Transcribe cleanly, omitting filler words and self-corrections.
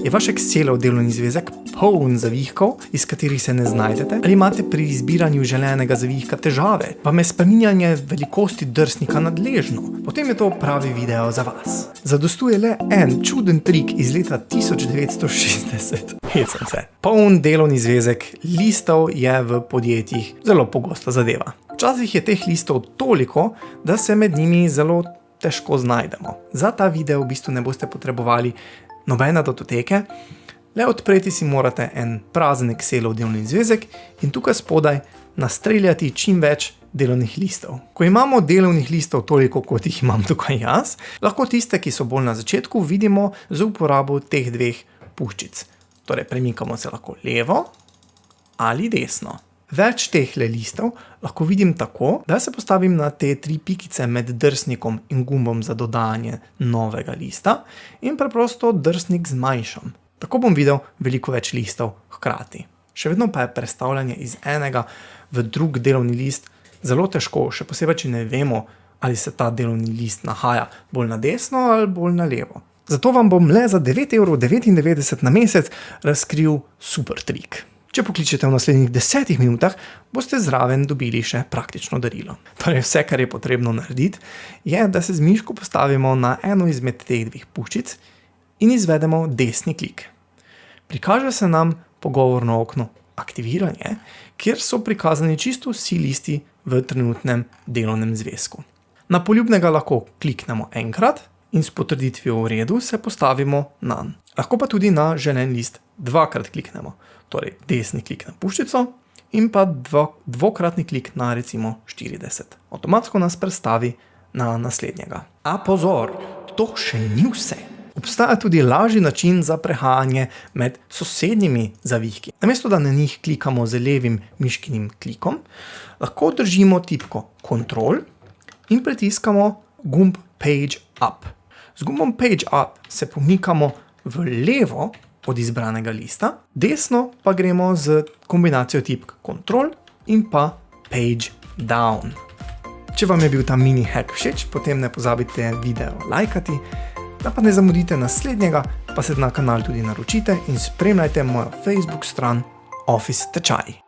Je vaš Excelov delovni zvezek poln zavihkov, iz katerih se ne znajdete? Ali imate pri izbiranju želenega zavihka težave? Vam je spreminjanje velikosti drsnika nadležno? Potem je to pravi video za vas. Zadostuje le en čuden trik iz leta 1960. Hecam se. Poln delovni zvezek listov je v podjetjih zelo pogosta zadeva. Včasih je teh listov toliko, da se med njimi zelo težko znajdemo. Za ta video v bistvu ne boste potrebovali nobene datoteke, le odpreti si morate en prazen Excelov delovni zvezek in tukaj spodaj nastreljati čim več delovnih listov. Ko imamo delovnih listov toliko, kot jih imam tukaj jaz, lahko tiste, ki so bolj na začetku, vidimo z uporabo teh dveh puščic. Torej, premikamo se lahko levo ali desno. Več tehle listov lahko vidim tako, da se postavim na te tri pikice med drsnikom in gumbom za dodajanje novega lista in preprosto drsnik zmanjšam. Tako bom videl veliko več listov hkrati. Še vedno pa je prestavljanje iz enega v drug delovni list zelo težko, še posebej, če ne vemo, ali se ta delovni list nahaja bolj na desno ali bolj na levo. Zato vam bom le za 9,99 € na mesec razkril super trik. Če pokličete v naslednjih 10 minutah, boste zraven dobili še praktično darilo. Torej, vse, kar je potrebno narediti, je, da se z miško postavimo na eno izmed teh dveh puščic in izvedemo desni klik. Prikaže se nam pogovorno okno aktiviranje, kjer so prikazani čisto vsi listi v trenutnem delovnem zvezku. Na poljubnega lahko kliknemo enkrat in s potrditvijo v redu se postavimo nanj. Lahko pa tudi na želen list dvakrat kliknemo. Torej, desni klik na puščico in pa dvokratni klik na recimo 40. Avtomatsko nas prestavi na naslednjega. A pozor, to še ni vse. Obstaja tudi lažji način za prehajanje med sosednjimi zavihki. Namesto da na njih klikamo z levim miškinim klikom, lahko držimo tipko Ctrl in pritiskamo gumb Page Up. Z gumbom Page Up se pomikamo v levo od izbranega lista, desno pa gremo z kombinacijo tipk Ctrl in pa Page Down. Če vam je bil ta mini hack všeč, potem ne pozabite video lajkati, da pa ne zamudite naslednjega, pa se na kanal tudi naročite in spremljajte mojo Facebook stran Office tečaj.